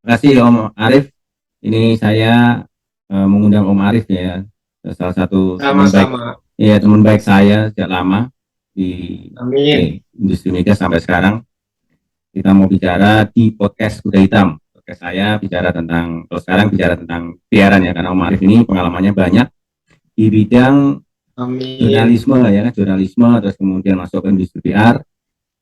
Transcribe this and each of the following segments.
kasih Om Arif. Ini saya mengundang Om Arif ya, salah satu teman baik, Sama-sama. ya teman baik saya sejak lama di Amin. industri media sampai sekarang. Kita mau bicara di podcast Kuda Hitam. Podcast saya bicara tentang, kalau sekarang bicara tentang siaran ya, karena Om Arif ini pengalamannya banyak di bidang Amin. jurnalisme ya kan, jurnalisme, terus kemudian masuk ke industri PR,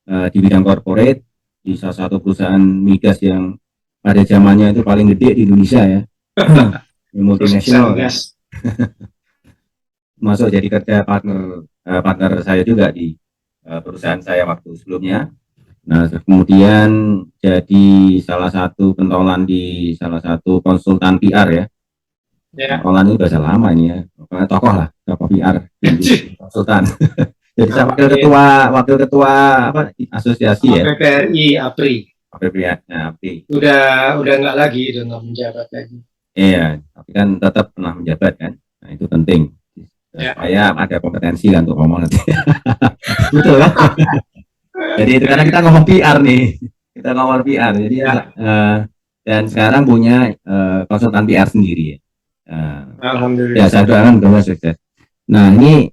di bidang corporate, di salah satu perusahaan migas yang pada zamannya itu paling gede di Indonesia ya, Perusahaan multinasional kan, gas. masuk jadi kerja partner saya juga di perusahaan saya waktu sebelumnya. Nah, kemudian jadi salah satu pentolan di salah satu konsultan PR ya. Ya. Pentolan ini bahasa lama ini ya, pokoknya tokoh lah, tokoh PR dan konsultan. Jadi saya Amin. wakil ketua apa asosiasi ya, APPRI APRI. APPA, nah, Udah nggak lagi, udah nggak menjabat lagi. iya, tapi kan tetap pernah menjabat kan, nah itu penting. Ya. Supaya ada kompetensi kan untuk ngomong nanti. Betul kan? Jadi itu karena kita ngomong PR nih, kita ngomong PR. Jadi Ya. dan sekarang punya konsultan PR sendiri ya. Ya Alhamdulillah. saya doakan semoga sukses. Nah ini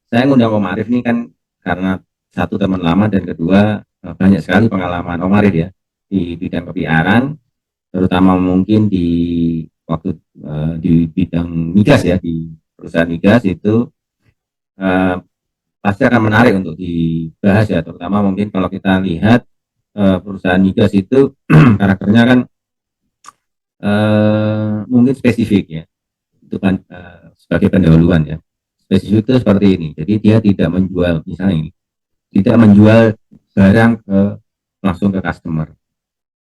saya ngundang Om Arif ini kan karena satu teman lama dan kedua banyak sekali pengalaman Om Arif ya di bidang ke-PR-an, terutama mungkin di waktu di bidang migas ya, di perusahaan migas itu eh, pasti akan menarik untuk dibahas ya, terutama mungkin kalau kita lihat perusahaan migas itu karakternya kan mungkin spesifik ya, itu kan sebagai pendahuluan ya, spesifik itu seperti ini, jadi dia tidak menjual, misalnya ini tidak menjual barang langsung ke customer,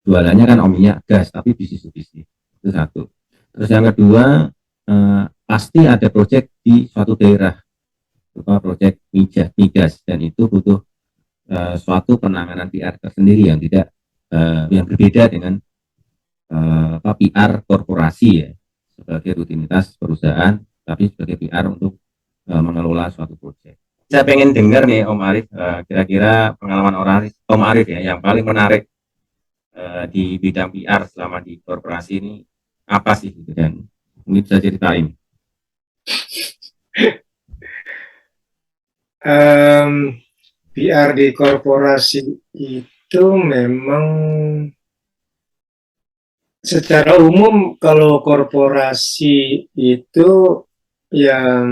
jualannya kan minyak gas tapi bisnis to bisnis, itu satu. Terus yang kedua, pasti ada proyek di suatu daerah, berupa proyek migas, dan itu butuh suatu penanganan PR tersendiri yang tidak yang berbeda dengan PR korporasi ya, sebagai rutinitas perusahaan, tapi sebagai PR untuk mengelola suatu proyek. Saya pengen dengar nih Om Arif, kira-kira pengalaman Om Arif ya yang paling menarik di bidang PR selama di korporasi ini apa sih gitu, dan mungkin bisa ceritain. PR di korporasi itu memang secara umum kalau korporasi itu yang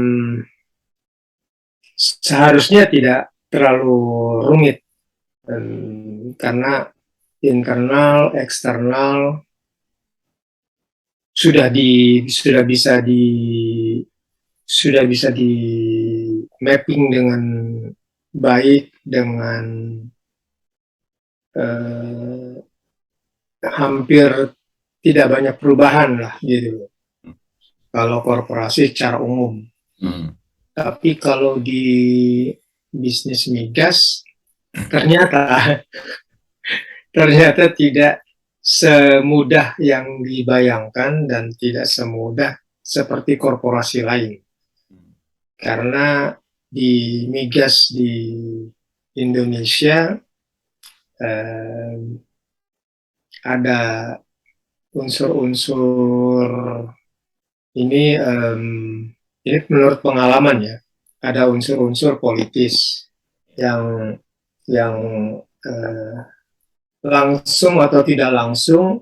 seharusnya tidak terlalu rumit. Karena internal, eksternal sudah bisa di mapping dengan baik, dengan eh, hampir tidak banyak perubahan lah gitu. Kalau korporasi secara umum. Hmm. Tapi kalau di bisnis migas ternyata ternyata tidak semudah yang dibayangkan dan tidak semudah seperti korporasi lain. Karena di migas di Indonesia eh, ada unsur-unsur ini ini menurut pengalaman ya, ada unsur-unsur politis yang yang eh, langsung atau tidak langsung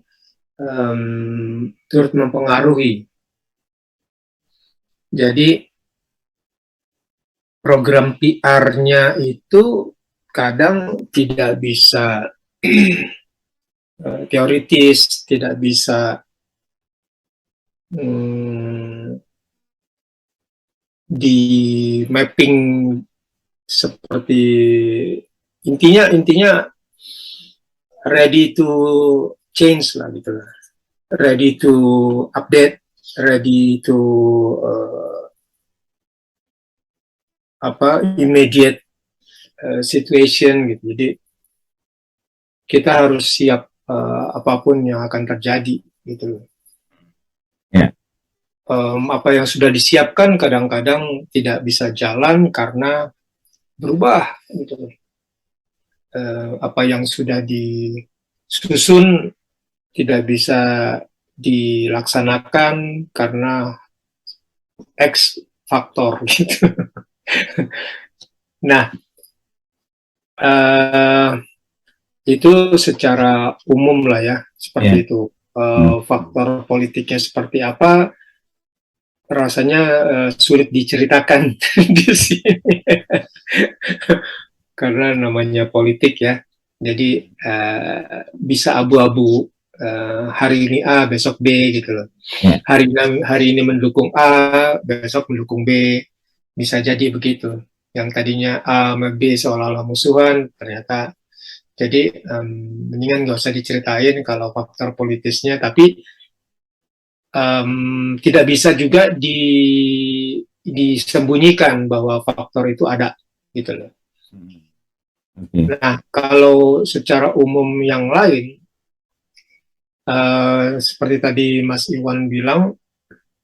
turut mempengaruhi. Jadi program PR-nya itu kadang tidak bisa teoritis, tidak bisa di mapping seperti intinya ready to change lah gitu lah, ready to update, ready to immediate situation gitu. Jadi kita harus siap apapun yang akan terjadi gitu loh. Ya. Apa yang sudah disiapkan kadang-kadang tidak bisa jalan karena berubah gitu. Apa yang sudah disusun tidak bisa dilaksanakan karena X faktor gitu. Nah, uh, itu secara umum lah ya, seperti Ya. itu. Faktor politiknya seperti apa, rasanya sulit diceritakan di sini. Karena namanya politik ya. Jadi bisa abu-abu, hari ini A, besok B gitu loh. Ya. Hari ini mendukung A, besok mendukung B. Bisa jadi begitu. Yang tadinya A sama B seolah-olah musuhan, ternyata jadi mendingan nggak usah diceritain kalau faktor politisnya, tapi tidak bisa juga disembunyikan bahwa faktor itu ada gitu loh. Oke. Nah, kalau secara umum yang lain, seperti tadi Mas Iwan bilang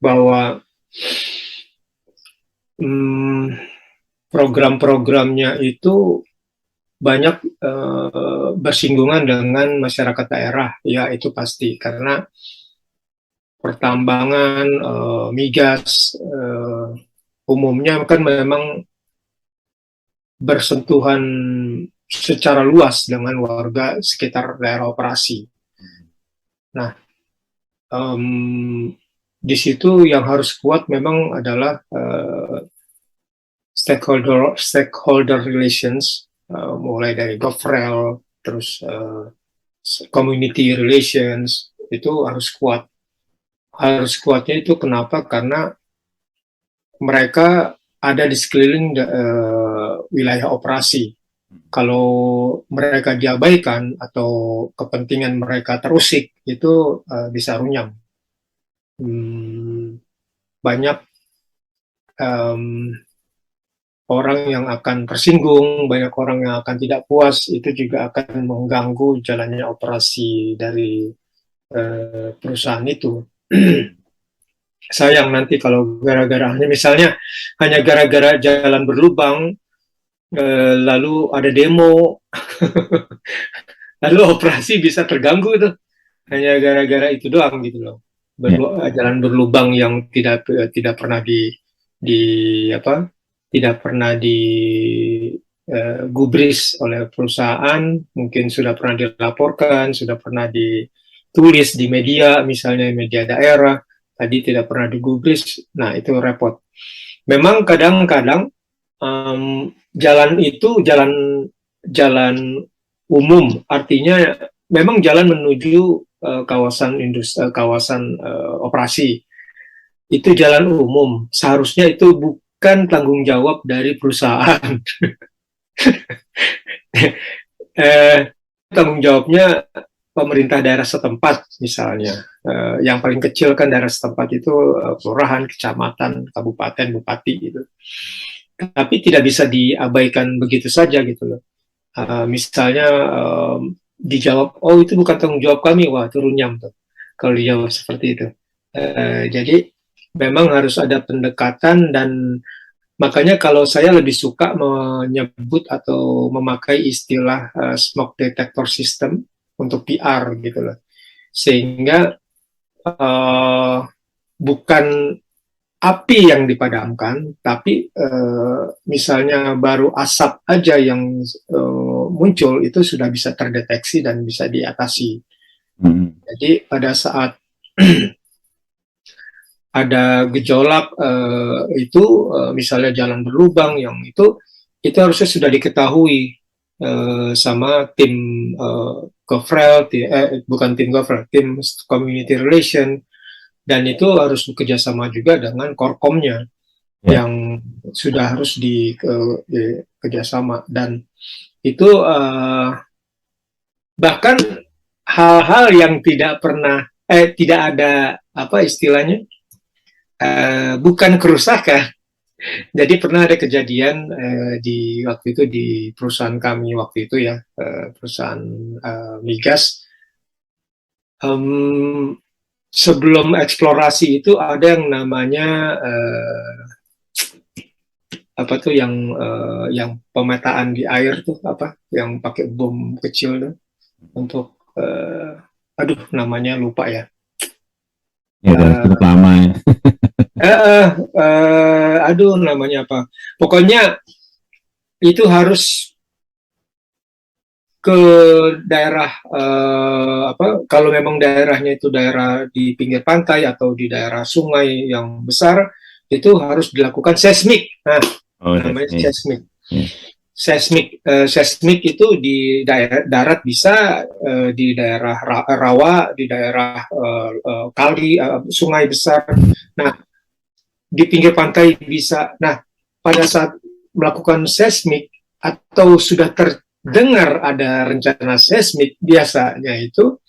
bahwa program-programnya itu banyak bersinggungan dengan masyarakat daerah, ya itu pasti karena pertambangan, migas, umumnya kan memang bersentuhan secara luas dengan warga sekitar daerah operasi. Nah, di situ yang harus kuat memang adalah stakeholder relations, mulai dari GovRel, terus community relations, itu harus kuat. Harus kuatnya itu kenapa? Karena mereka ada di sekeliling wilayah operasi. Kalau mereka diabaikan atau kepentingan mereka terusik, itu bisa runyam. Banyak orang yang akan tersinggung, banyak orang yang akan tidak puas, itu juga akan mengganggu jalannya operasi dari perusahaan itu. Sayang nanti kalau misalnya hanya gara-gara jalan berlubang, lalu ada demo, lalu operasi bisa terganggu tuh, hanya gara-gara itu doang gitu loh. Ya. Jalan berlubang yang tidak pernah di apa tidak pernah digubris oleh perusahaan, mungkin sudah pernah dilaporkan, sudah pernah ditulis di media, misalnya media daerah, tadi tidak pernah digubris, nah itu repot. Memang kadang-kadang jalan itu jalan umum, artinya memang jalan menuju kawasan industri, kawasan operasi. Itu jalan umum. Seharusnya itu bukan tanggung jawab dari perusahaan. Tanggung jawabnya pemerintah daerah setempat, misalnya. Yang paling kecil kan daerah setempat itu kelurahan, kecamatan, kabupaten, bupati gitu. Tapi tidak bisa diabaikan begitu saja gitu loh. Misalnya dijawab, oh itu bukan tanggung jawab kami, wah itu runyam tuh kalau dijawab seperti itu. Jadi memang harus ada pendekatan, dan makanya kalau saya lebih suka menyebut atau memakai istilah smoke detector system untuk PR gitu loh, sehingga bukan api yang dipadamkan, tapi misalnya baru asap aja yang muncul itu sudah bisa terdeteksi dan bisa diatasi. Jadi pada saat ada gejolak itu misalnya jalan berlubang yang itu harusnya sudah diketahui sama tim GovRel, bukan tim GovRel, tim community relation, dan itu harus bekerjasama juga dengan korkomnya yang sudah harus di kerjasama, dan itu bahkan hal-hal yang tidak ada apa istilahnya bukan kerusakan. Jadi pernah ada kejadian di waktu itu di perusahaan kami waktu itu ya, perusahaan migas. Sebelum eksplorasi itu ada yang namanya apa tuh yang pemetaan di air tuh apa yang pakai bom kecil tuh untuk aduh namanya lupa ya. Ya udah Eh, cukup lama ya. aduh namanya apa? Pokoknya itu harus ke daerah apa? Kalau memang daerahnya itu daerah di pinggir pantai atau di daerah sungai yang besar, itu harus dilakukan seismik. Nah, Oh, namanya seismik. seismik. Ya. Seismik itu di daerah darat bisa, di daerah rawa, di daerah kali, sungai besar. Nah, di pinggir pantai bisa. Nah, pada saat melakukan seismik atau sudah terdengar ada rencana seismik, biasanya itu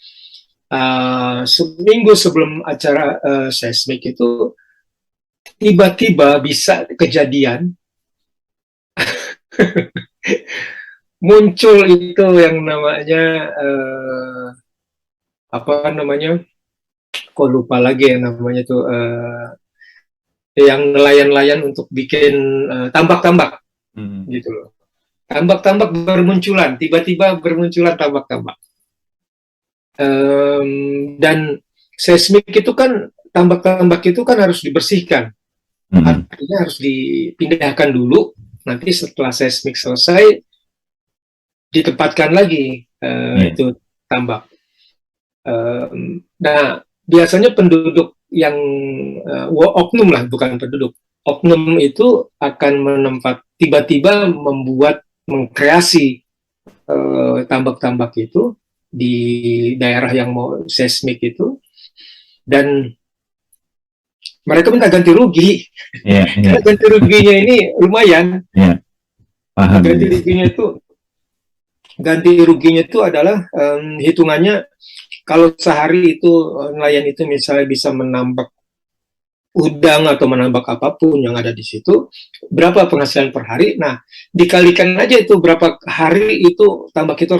seminggu sebelum acara seismik itu tiba-tiba bisa kejadian muncul itu yang namanya apa namanya, kok lupa lagi yang namanya tuh, yang nelayan-nelayan untuk bikin tambak-tambak Hmm. gitu loh. Tambak-tambak bermunculan, tiba-tiba bermunculan tambak-tambak. Dan seismik itu kan, tambak-tambak itu kan harus dibersihkan, Hmm. artinya harus dipindahkan dulu. Nanti setelah seismik selesai, ditempatkan lagi Ya. itu tambak. Nah, biasanya penduduk yang oknum lah, bukan penduduk. Oknum itu akan tiba-tiba mengkreasi tambak-tambak itu di daerah yang mau seismik itu, dan mereka minta ganti rugi. Ya, ya, Karena ganti ruginya ini lumayan. ya, paham Ganti ini. ruginya itu adalah hitungannya, kalau sehari itu nelayan itu misalnya bisa menambak udang atau menambak apapun yang ada di situ, berapa penghasilan per hari. Nah, dikalikan aja itu berapa hari itu tambak itu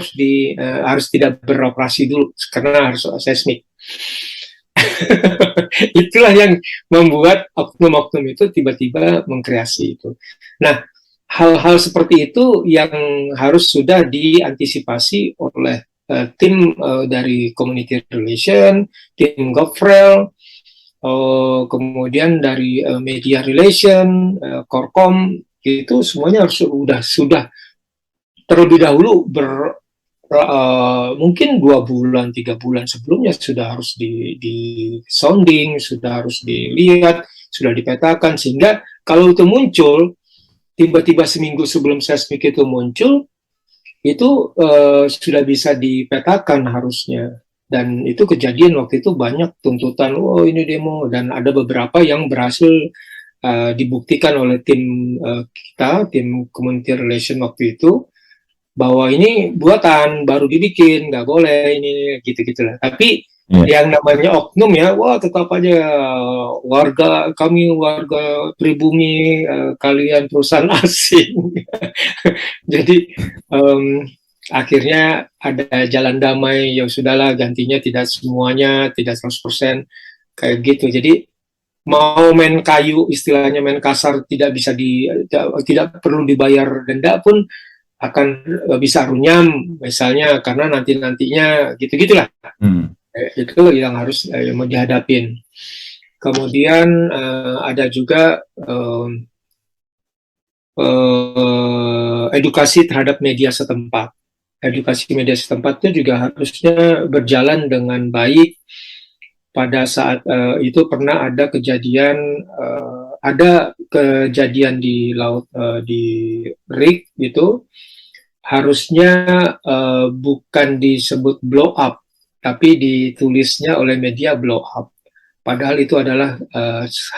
harus tidak beroperasi dulu karena harus seismik. Itulah yang membuat oknum-oknum itu tiba-tiba mengkreasi itu. Nah, hal-hal seperti itu yang harus sudah diantisipasi oleh tim dari community relation, tim GovRel, kemudian dari media relation, Korkom, itu semuanya harus sudah terlebih dahulu mungkin 2 bulan 3 bulan sebelumnya sudah harus di sounding, sudah harus dilihat, sudah dipetakan, sehingga kalau itu muncul tiba-tiba seminggu sebelum seismik itu muncul, itu sudah bisa dipetakan harusnya. Dan itu kejadian waktu itu banyak tuntutan, oh ini demo, dan ada beberapa yang berhasil dibuktikan oleh tim kita, tim community relation waktu itu, bahwa ini buatan baru dibikin, nggak boleh ini gitu-gitulah. Tapi Ya. yang namanya oknum ya, wah tetap aja warga kami, warga pribumi, kalian perusahaan asing. Jadi akhirnya ada jalan damai, ya sudahlah gantinya tidak semuanya, tidak 100% kayak gitu. Jadi mau main kayu, istilahnya main kasar, tidak perlu dibayar denda pun akan bisa runyam misalnya, karena nantinya gitu-gitulah. Hmm. Itu yang harus mau dihadapin. Kemudian ada juga edukasi terhadap media setempat. Edukasi media setempat itu juga harusnya berjalan dengan baik. Pada saat itu pernah ada kejadian di laut, di rig gitu, harusnya bukan disebut blow up, tapi ditulisnya oleh media blow up. Padahal itu adalah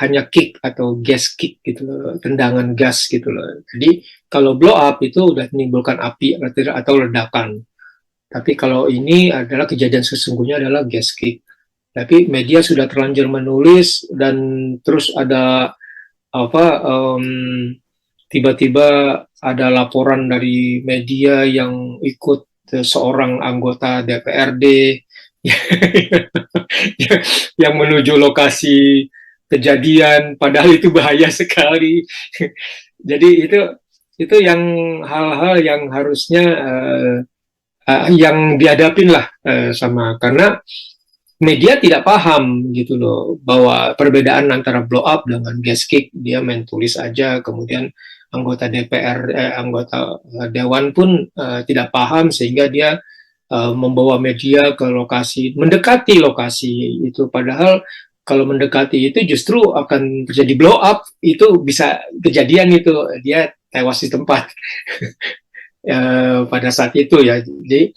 hanya kick atau gas kick gitu loh, tendangan gas gitu loh. Jadi kalau blow up itu udah menimbulkan api atau ledakan. Tapi kalau ini adalah kejadian sesungguhnya adalah gas kick. Tapi media sudah terlanjur menulis, dan terus ada apa, tiba-tiba ada laporan dari media yang ikut seorang anggota DPRD yang menuju lokasi kejadian, padahal itu bahaya sekali. Jadi itu yang hal-hal yang harusnya yang dihadapin lah karena media tidak paham gitu loh bahwa perbedaan antara blow up dengan gas kick. Dia main tulis aja, kemudian anggota DPR, anggota Dewan pun tidak paham sehingga dia membawa media ke lokasi, mendekati lokasi itu. Padahal kalau mendekati itu justru akan terjadi blow up, itu bisa kejadian itu, dia tewas di tempat pada saat itu ya. Jadi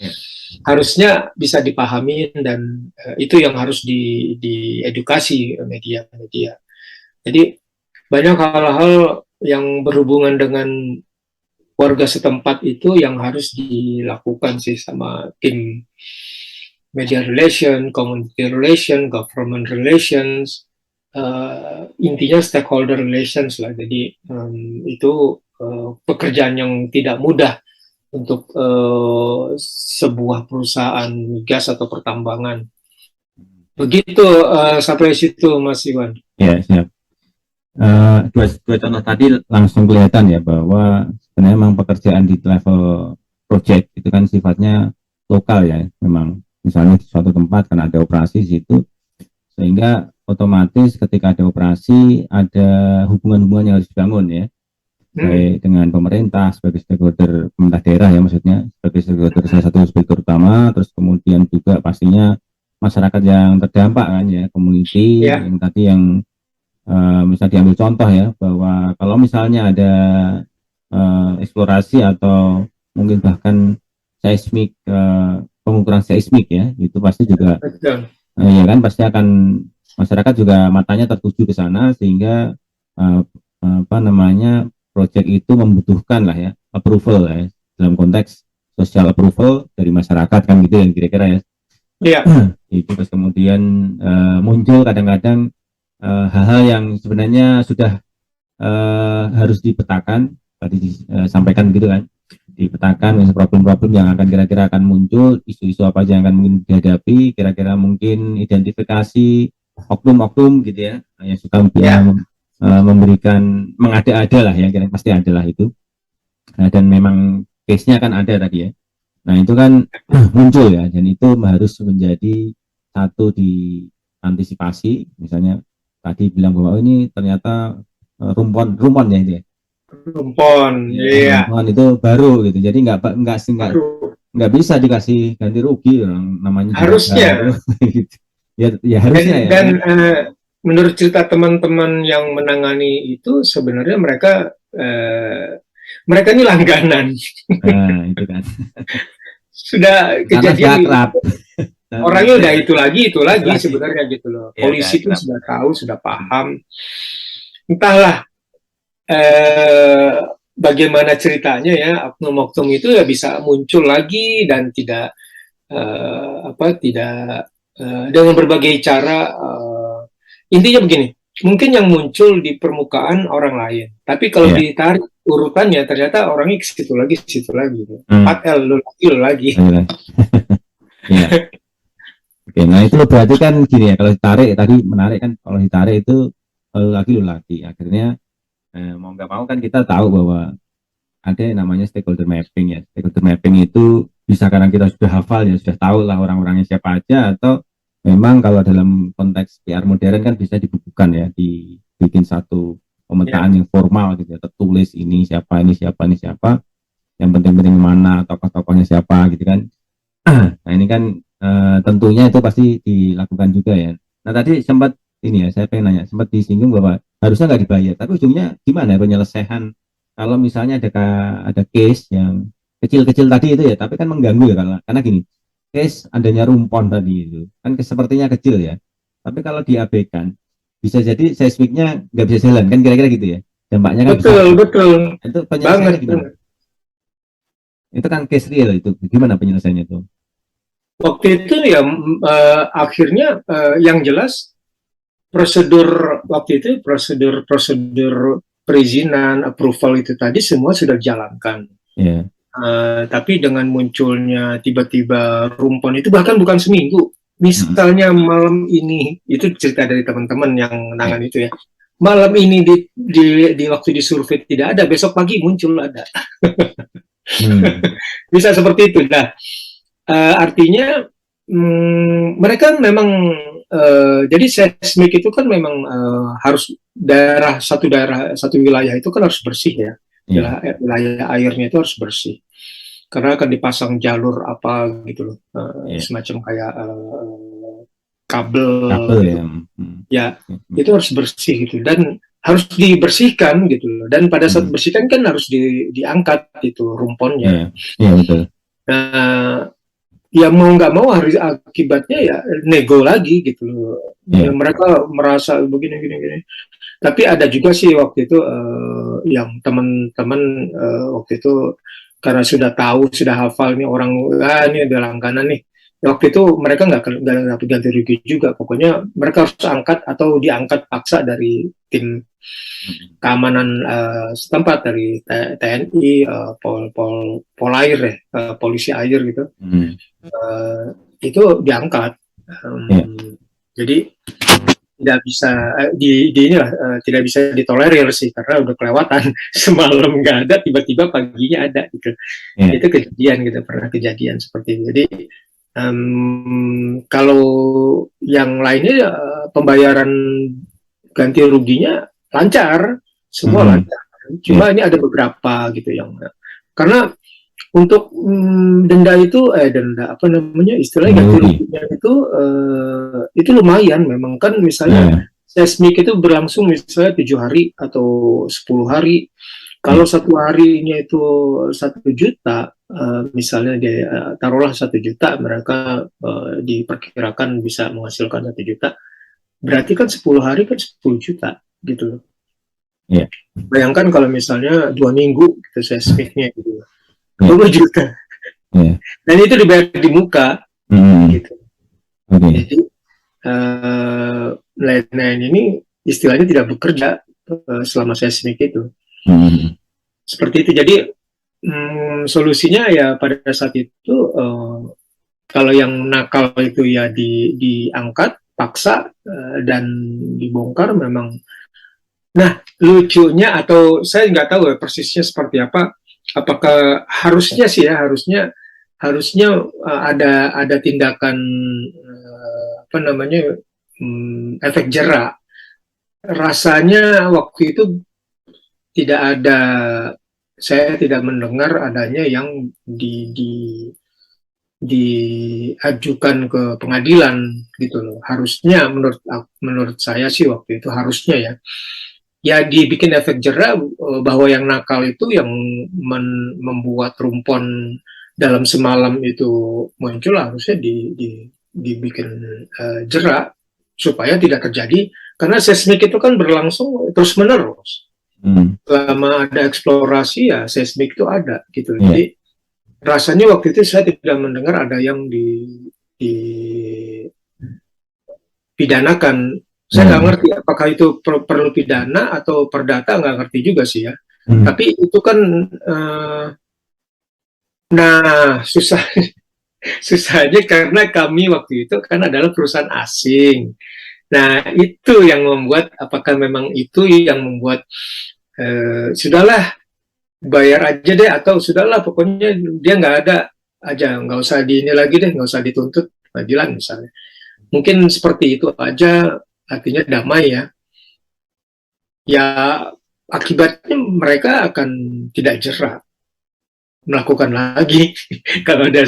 harusnya bisa dipahami dan itu yang harus diedukasi media-media. Jadi banyak hal-hal yang berhubungan dengan warga setempat itu yang harus dilakukan sih sama tim media relation, community relation, government relations, intinya stakeholder relations lah. Jadi itu pekerjaan yang tidak mudah untuk sebuah perusahaan gas atau pertambangan. Begitu sampai situ Mas Iwan. Ya, siap. Dua contoh tadi langsung kelihatan ya bahwa sebenarnya memang pekerjaan di level project itu kan sifatnya lokal ya, memang misalnya di suatu tempat kan ada operasi di situ, sehingga otomatis ketika ada operasi ada hubungan-hubungan yang harus dibangun ya, baik dengan pemerintah sebagai stakeholder, pemerintah daerah ya maksudnya sebagai stakeholder, salah satu stakeholder utama, terus kemudian juga pastinya masyarakat yang terdampak kan ya, community yang tadi yang bisa diambil contoh ya, bahwa kalau misalnya ada eksplorasi atau mungkin bahkan seismik, pengukuran seismik ya, itu pasti juga ya kan, pasti akan masyarakat juga matanya tertuju ke sana, sehingga proyek itu membutuhkan lah ya approval ya, dalam konteks social approval dari masyarakat kan gitu yang kira-kira ya. Itu terus kemudian muncul kadang-kadang hal-hal yang sebenarnya sudah harus dipetakan, tadi disampaikan gitu kan, dipetakan problem-problem yang akan kira-kira akan muncul, isu-isu apa aja yang akan mungkin dihadapi, kira-kira mungkin identifikasi oknum-oknum gitu ya, yang suka memberikan, mengada-ada lah ya, kira pasti ada lah itu, dan memang case-nya kan ada tadi ya. Nah itu kan muncul ya, dan itu harus menjadi satu diantisipasi. Misalnya tadi bilang bahwa ini ternyata rumpon ya itu ya. Rumpon itu baru gitu, jadi nggak bisa dikasih ganti rugi, namanya harusnya gitu. ya harusnya dan menurut cerita teman-teman yang menangani itu sebenarnya mereka ini langganan. Nah itu kan sudah kejadian orangnya udah itu lagi sebenarnya gitu loh. Polisi pun sudah tahu, sudah paham. Entahlah bagaimana ceritanya ya, oknum-oknum itu ya bisa muncul lagi dan tidak dengan berbagai cara. Intinya begini, mungkin yang muncul di permukaan orang lain, tapi kalau ditarik urutannya ternyata orangnya ke situ lagi 4L lo lagi. Oke, nah itu berarti kan gini ya, kalau ditarik tadi menarik kan, kalau ditarik itu lo lagi akhirnya mau nggak mau kan kita tahu bahwa ada yang namanya stakeholder mapping ya. Stakeholder mapping itu bisa karena kita sudah hafal ya, sudah tahu lah orang-orangnya siapa aja, atau memang kalau dalam konteks PR modern kan bisa dibukukan ya, dibikin satu pemetaan yang formal gitu ya, tertulis ini siapa, yang penting-penting mana, tokoh-tokohnya siapa gitu kan. Nah ini kan tentunya itu pasti dilakukan juga ya. Nah tadi sempat ini ya, saya pengen nanya, sempat disinggung bahwa harusnya nggak dibayar, tapi ujungnya gimana penyelesaian kalau misalnya ada case yang kecil-kecil tadi itu ya, tapi kan mengganggu ya, karena gini, case adanya rumpon tadi itu kan sepertinya kecil ya, tapi kalau diabaikan bisa jadi seismiknya nggak bisa jalan kan, kira-kira gitu ya, dampaknya kan betul itu penyelesaiannya gimana? Itu kan case real, itu gimana penyelesaiannya itu waktu itu ya? Akhirnya yang jelas prosedur waktu itu, prosedur perizinan, approval itu tadi semua sudah dijalankan. Tapi dengan munculnya tiba-tiba rumpon itu, bahkan bukan seminggu, misalnya malam ini, itu cerita dari teman-teman yang menangani itu ya, malam ini di waktu disurvei tidak ada, besok pagi muncul ada. Bisa seperti itu. Nah, Artinya mereka memang jadi seismik itu kan memang harus daerah satu wilayah itu kan harus bersih ya. Iya. Wilayah airnya itu harus bersih karena akan dipasang jalur apa gitu loh, Iya. semacam kayak kabel Kabel gitu ya. ya, Hmm. itu harus bersih gitu dan harus dibersihkan gitu loh, dan pada saat Hmm. bersihkan kan harus diangkat itu rumponnya. Iya. Iya betul. Nah, ya mau nggak mau harus akibatnya ya nego lagi gitu loh. Ya, Iya. mereka merasa begini gini gini. Tapi ada juga sih waktu itu yang teman-teman waktu itu karena sudah tahu sudah hafal nih orang, ini ada langganan nih. Ya, waktu itu mereka nggak dapat ganti rugi juga. Pokoknya mereka harus angkat atau diangkat paksa dari tim Hmm. keamanan setempat, dari TNI, Polair ya, polisi air gitu. Hmm. eh, itu diangkat. Iya. Jadi tidak bisa di inilah tidak bisa ditolerir sih karena udah kelewatan. Semalam nggak ada, tiba-tiba paginya ada gitu. Iya. Itu kejadian gitu, pernah kejadian seperti itu. Jadi kalau yang lainnya pembayaran ganti ruginya lancar, semua Hmm. lancar. Iya. Cuma ini ada beberapa gitu yang karena untuk denda itu denda apa namanya istilahnya Ganti ganti rugi. ruginya itu lumayan memang kan, misalnya Iya. seismik itu berlangsung misalnya 7 hari atau 10 hari. Kalau Iya. satu harinya itu 1 juta, misalnya dia taruhlah 1 juta, mereka diperkirakan bisa menghasilkan 1 juta, berarti kan 10 hari kan 10 juta gitu loh. Iya. Bayangkan kalau misalnya 2 minggu gitu seismiknya gitu, Iya. 20 juta. Iya. Dan itu dibayar di muka Hmm. gitu. Oke. Jadi nelayan ini istilahnya tidak bekerja selama seismik itu. Hmm. Seperti itu. Jadi solusinya ya pada saat itu kalau yang nakal itu ya diangkat paksa dan dibongkar memang. Nah, lucunya atau saya nggak tahu ya persisnya seperti apa. Apakah harusnya sih ya, harusnya ada tindakan apa namanya, efek jerak. Rasanya waktu itu tidak ada, saya tidak mendengar adanya yang diajukan ke pengadilan gitu loh. Harusnya menurut saya sih waktu itu harusnya ya, ya dibikin efek jerah bahwa yang nakal itu yang membuat rumpon dalam semalam itu muncul, harusnya dibikin jerah supaya tidak terjadi, karena seismik itu kan berlangsung terus menerus. Hmm. Selama ada eksplorasi ya seismik itu ada gitu. Iya. Jadi rasanya waktu itu saya tidak mendengar ada yang dipidanakan. Saya nggak Iya. ngerti apakah itu perlu pidana atau perdata, nggak ngerti juga sih ya. Hmm. Tapi itu kan, nah susah susahnya karena kami waktu itu kan adalah perusahaan asing. Nah itu yang membuat, apakah memang itu yang membuat sudahlah bayar aja deh, atau sudahlah pokoknya dia nggak ada aja, nggak usah di ini lagi deh, nggak usah dituntut pengadilan misalnya. Mungkin seperti itu aja, artinya damai ya. Ya akibatnya mereka akan tidak jerah melakukan lagi. Kalau ada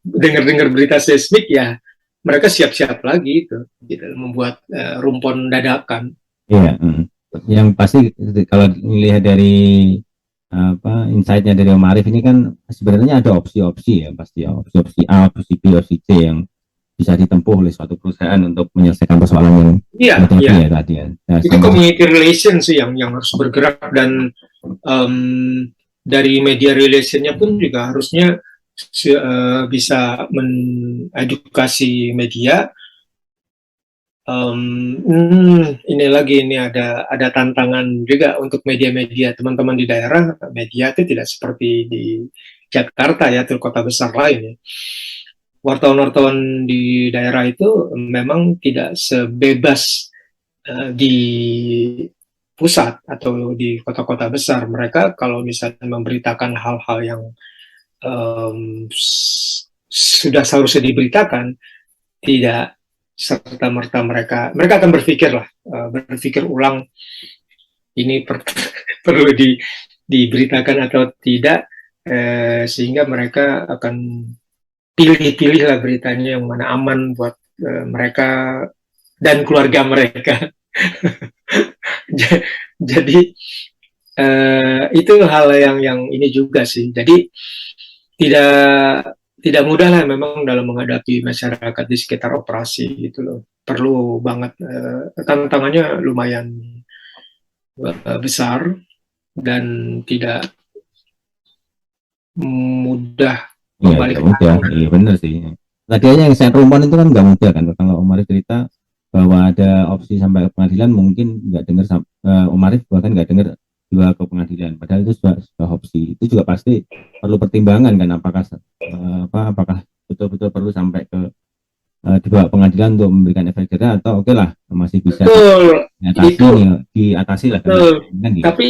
dengar-dengar berita seismik ya mereka siap-siap lagi itu gitu, membuat rumpon dadakan. Iya. Hmm. Yang pasti kalau dilihat dari apa insight-nya dari Om Arif ini kan sebenarnya ada opsi-opsi ya, pasti ya, opsi-opsi A, opsi B, opsi C yang bisa ditempuh oleh suatu perusahaan untuk menyelesaikan persoalan yang Iya, tadi iya. ya tadi ya. Nah, Itu community relation sih yang harus bergerak, dan dari media relationnya pun juga harusnya bisa mengedukasi media. Ini lagi, ini ada tantangan juga untuk media-media teman-teman di daerah. Media itu tidak seperti di Jakarta ya, atau kota besar lain ya. Wartawan-wartawan di daerah itu memang tidak sebebas di pusat atau di kota-kota besar. Mereka kalau misalnya memberitakan hal-hal yang um, sudah seharusnya diberitakan, tidak serta merta mereka akan berpikir ulang ini perlu diberitakan atau tidak, sehingga mereka akan pilih-pilih lah beritanya yang mana aman buat mereka dan keluarga mereka. Jadi itu hal yang ini juga sih. Jadi tidak tidak mudah lah memang dalam menghadapi masyarakat di sekitar operasi gitu loh. Perlu banget, tantangannya lumayan besar dan tidak mudah Iya, kembali nggak ke mudah. tangan. Iya benar sih. Tadi aja yang saya rumpun itu kan nggak mudah kan. Kalau Om Arif cerita bahwa ada opsi sampai ke pengadilan, mungkin nggak dengar. Om Arif bahkan nggak dengar juga ke pengadilan. Padahal itu sudah opsi. Itu juga pasti perlu pertimbangan kan. Apakah betul-betul perlu sampai ke dibawa pengadilan untuk memberikan efek jerah, atau oke lah masih bisa Betul, itu diatasi lah kan, betul. kan gitu. Tapi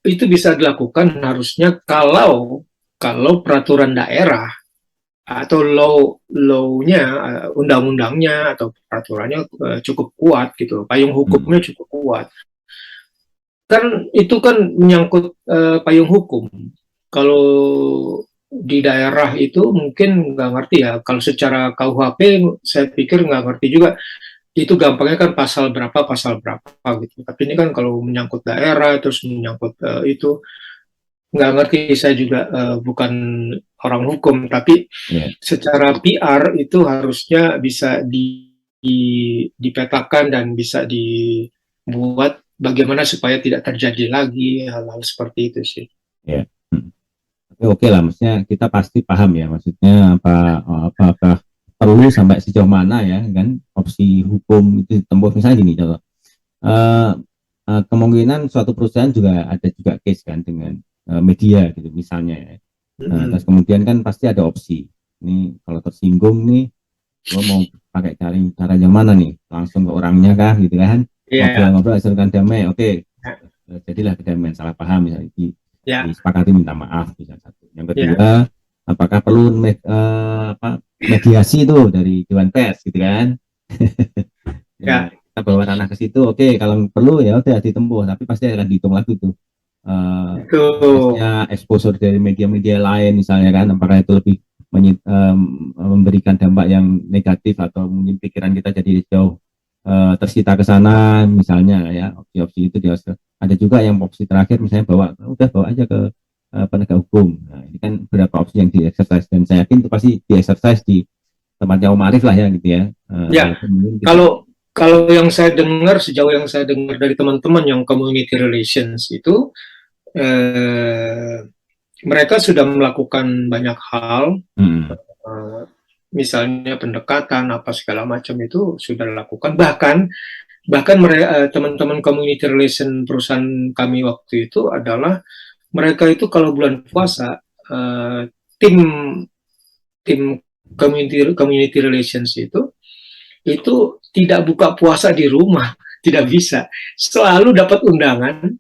itu bisa dilakukan harusnya kalau peraturan daerah atau law-nya, undang-undangnya atau peraturannya cukup kuat gitu, payung hukumnya cukup kuat. Kan itu kan menyangkut payung hukum. Kalau di daerah itu mungkin nggak ngerti ya. Kalau secara KUHP saya pikir nggak ngerti juga. Itu gampangnya kan pasal berapa gitu. Tapi ini kan kalau menyangkut daerah terus menyangkut itu nggak ngerti, saya juga bukan orang hukum, tapi secara PR itu harusnya bisa dipetakan dan bisa dibuat bagaimana supaya tidak terjadi lagi hal-hal seperti itu sih. Ya. Oke lah, maksudnya kita pasti paham ya, maksudnya apakah perlu sampai sejauh mana ya kan opsi hukum itu ditempuh. Misalnya gini contoh, kemungkinan suatu perusahaan juga ada juga case kan dengan media gitu misalnya ya. Terus kemudian kan pasti ada opsi, ini kalau tersinggung nih gue mau pakai cara yang mana nih, langsung ke orangnya kah gitu kan, ngobrol-ngobrol hasilkan damai, oke. Jadilah kedamaian, salah paham misalnya disepakati minta maaf misalnya satu. Yang kedua, apakah perlu mediasi itu dari Dewan Pers gitu kan. Kita bawa ranah ke situ, oke, kalau perlu ya udah ditempuh, tapi pasti akan dihitung lagi tuh exposure dari media-media lain misalnya kan, apakah itu lebih memberikan dampak yang negatif atau mungkin pikiran kita jadi jauh tersita ke sana misalnya ya. Opsi-opsi itu dia ada juga yang opsi terakhir misalnya bawa aja ke penegak hukum. Nah, ini kan beberapa opsi yang di-exercise, dan saya yakin itu pasti di-exercise di tempatnya Om Arif lah ya gitu ya. Kalau yang saya dengar, sejauh yang saya dengar dari teman-teman yang community relations itu, mereka sudah melakukan banyak hal, misalnya pendekatan apa segala macam itu sudah dilakukan. Bahkan mereka, teman-teman community relation perusahaan kami waktu itu adalah mereka itu kalau bulan puasa, tim community relations itu tidak buka puasa di rumah, tidak bisa, selalu dapat undangan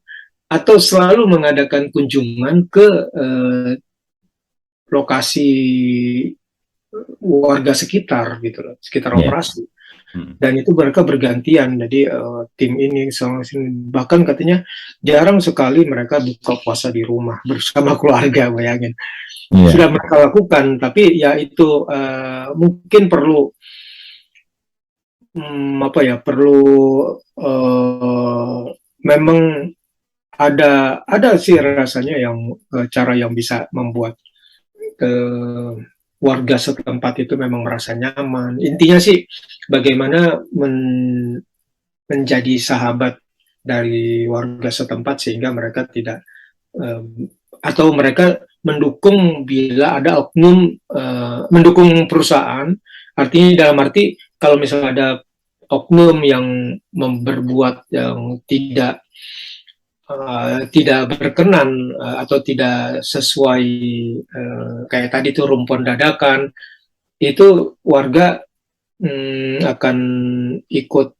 atau selalu mengadakan kunjungan ke lokasi warga sekitar gitu loh, sekitar operasi. Dan itu mereka bergantian, jadi tim ini bahkan katanya jarang sekali mereka buka puasa di rumah bersama keluarga, bayangin. Sudah mereka lakukan, tapi ya itu mungkin perlu memang ada sih rasanya yang cara yang bisa membuat warga setempat itu memang merasa nyaman. Intinya sih bagaimana menjadi sahabat dari warga setempat sehingga mereka tidak atau mereka mendukung bila ada oknum mendukung perusahaan. Artinya dalam arti kalau misalnya ada oknum yang berbuat yang tidak berkenan atau tidak sesuai, kayak tadi itu rumpun dadakan, itu warga akan ikut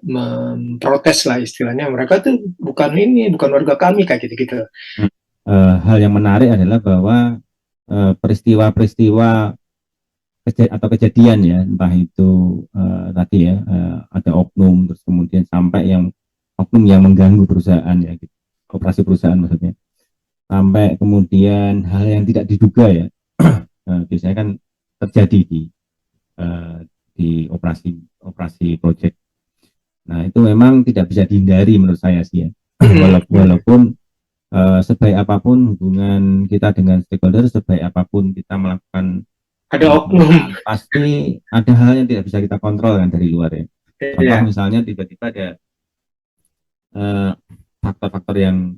memprotes lah istilahnya. Mereka tuh bukan warga kami kayak gitu-gitu. Hal yang menarik adalah bahwa peristiwa-peristiwa atau kejadian ya, entah itu tadi ya ada oknum, terus kemudian sampai yang oknum yang mengganggu perusahaan ya, gitu. Operasi perusahaan maksudnya, sampai kemudian hal yang tidak diduga ya, biasanya kan terjadi eh, di operasi operasi proyek. Nah itu memang tidak bisa dihindari menurut saya sih ya, walaupun sebaik apapun hubungan kita dengan stakeholder, sebaik apapun kita melakukan Ada oknum. pasti ada hal yang tidak bisa kita kontrol kan dari luar ya. Contoh Ya. misalnya tiba-tiba ada faktor-faktor yang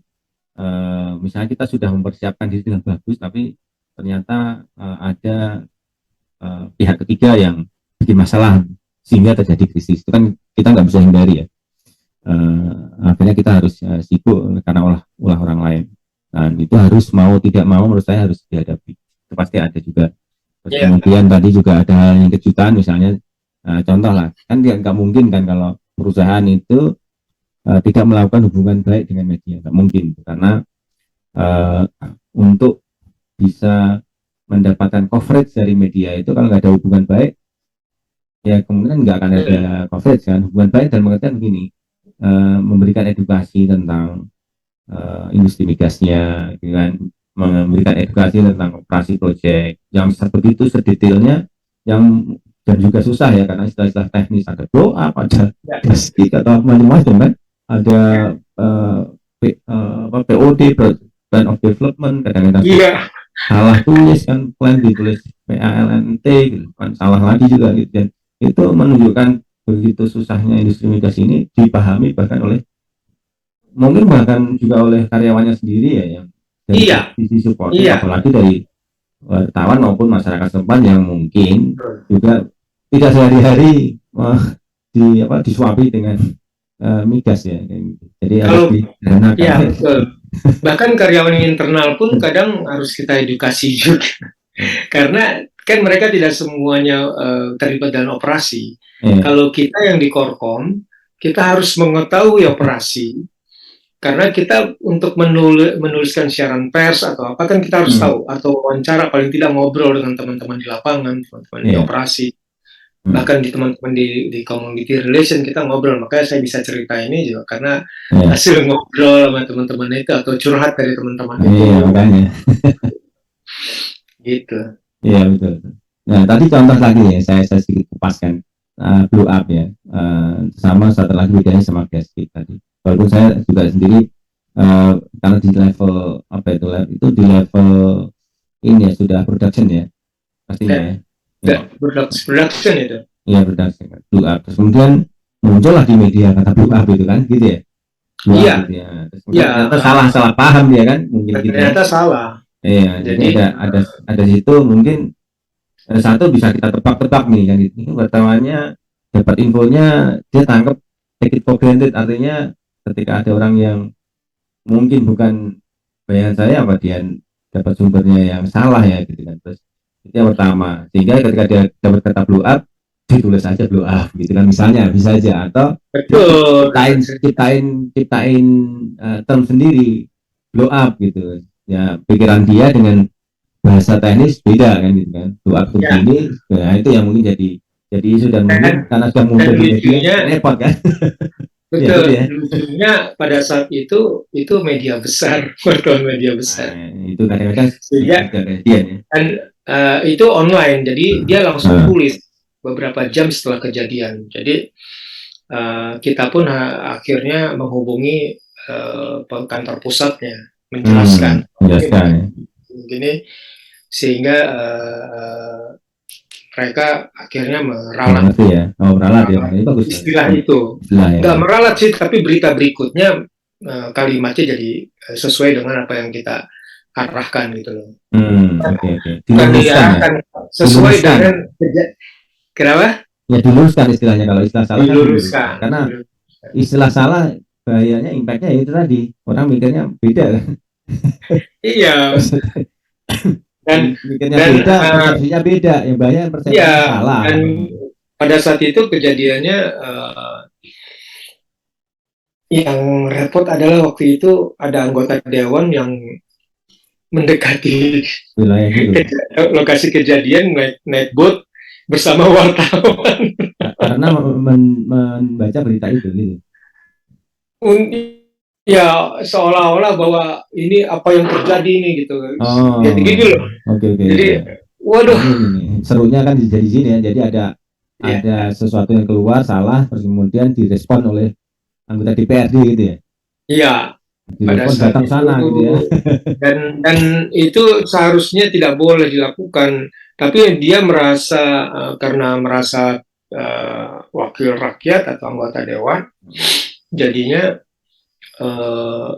misalnya kita sudah mempersiapkan diri dengan bagus, tapi ternyata ada pihak ketiga yang bikin masalah sehingga terjadi krisis. Itu kan kita nggak bisa hindari ya. Akhirnya kita harus sibuk karena ulah orang lain. Dan itu harus mau tidak mau menurut saya harus dihadapi. Itu pasti ada juga. Terus Ya. kemudian tadi juga ada hal yang kejutan, misalnya contoh lah, kan nggak mungkin kan kalau perusahaan itu tidak melakukan hubungan baik dengan media, nggak mungkin, karena untuk bisa mendapatkan coverage dari media itu kalau nggak ada hubungan baik, ya kemungkinan nggak akan ada coverage kan. Hubungan baik dan pengertian begini, memberikan edukasi tentang industri migasnya, gitu kan, memberikan edukasi tentang operasi proyek yang begitu sedetailnya, yang dan juga susah ya karena istilah-istilah teknis, ada blow up, ada stick atau macam-macam kan, ada POD, plan of development, kadang-kadang salah tulis kan, plan ditulis PALNT gitu kan, salah lagi juga gitu. Dan itu menunjukkan begitu susahnya industri migas ini dipahami bahkan oleh mungkin bahkan juga oleh karyawannya sendiri ya, yang dari sisi support, apalagi dari wartawan maupun masyarakat setempat yang mungkin juga tidak sehari-hari disuapi dengan migas ya. Jadi harus direnakan. Ya, betul. Bahkan karyawan internal pun kadang harus kita edukasi juga. Karena kan mereka tidak semuanya terlibat dalam operasi. Kalau kita yang di Korkom, kita harus mengetahui operasi. Karena kita untuk menuliskan siaran pers atau apa kan kita harus tahu, atau wawancara paling tidak ngobrol dengan teman-teman di lapangan, teman-teman di operasi, bahkan di teman-teman di community relation kita ngobrol. Makanya saya bisa cerita ini juga karena hasil ngobrol sama teman-teman itu atau curhat dari teman-teman itu. Iya, makanya. Gitu. Iya, betul. Nah, tadi contoh lagi ya, saya sedikit kupaskan blow up ya, sama satu lagi bedanya sama gasket tadi. Walaupun saya juga sendiri karena di level apa itu di level ini ya sudah production ya pastinya ya. Production itu. Iya, production blow up. Terus kemudian muncullah di media kata blow up itu kan, gitu ya. Iya. Gitu ya. Terus ternyata salah paham dia kan, mungkin ternyata gitu. Salah. Iya, jadi ada situ mungkin satu bisa kita tebak-tebak nih kan, ini wartawannya dapat infonya dia tangkap take it for granted, artinya ketika ada orang yang mungkin bukan bayangan saya apa dia dapat sumbernya yang salah ya gitu kan. Terus itu yang pertama, sehingga ketika dia dapat kata blow up ditulis aja blow up gitu kan, misalnya bisa aja, atau ciptain term sendiri blow up gitu ya, pikiran dia dengan bahasa teknis beda kan gitu kan, blow up begini ya. Itu yang mungkin jadi isu dan mungkin karena sudah muncul di media repot kan. Betul, ya, lucunya pada saat itu media besar, wartawan media besar. Itu kadang-kadang dan itu online, jadi dia langsung tulis beberapa jam setelah kejadian. Jadi kita pun akhirnya menghubungi kantor pusatnya, menjelaskan begini, sehingga mereka akhirnya meralat ya. Meralat ya. Istilah itu. Nggak meralat sih, tapi berita berikutnya kalimatnya jadi sesuai dengan apa yang kita arahkan gitu loh. Bukan diarahkan sesuai dengan kenapa? Ya diluruskan istilahnya, kalau istilah salah diluruskan. Karena istilah salah bahayanya, impactnya itu tadi orang mikirnya beda kan. Iya. Dan beda, persepsinya beda, yang bahaya persepsinya salah. Dan pada saat itu kejadiannya yang repot adalah waktu itu ada anggota dewan yang mendekati wilayah itu. lokasi kejadian, naik boat bersama wartawan. Karena membaca berita itu gitu. Ya seolah-olah bahwa ini apa yang terjadi ini gitu. Oh, Jadi gitu loh. oke. Jadi Ya. waduh. Ini serunya kan jadi sini ya. Jadi Ya, ada sesuatu yang keluar salah, terus kemudian direspon oleh anggota DPRD gitu ya. iya, pada Direspon saat datang itu, sana gitu ya. dan itu seharusnya tidak boleh dilakukan, tapi dia merasa karena merasa wakil rakyat atau anggota dewan, jadinya eh,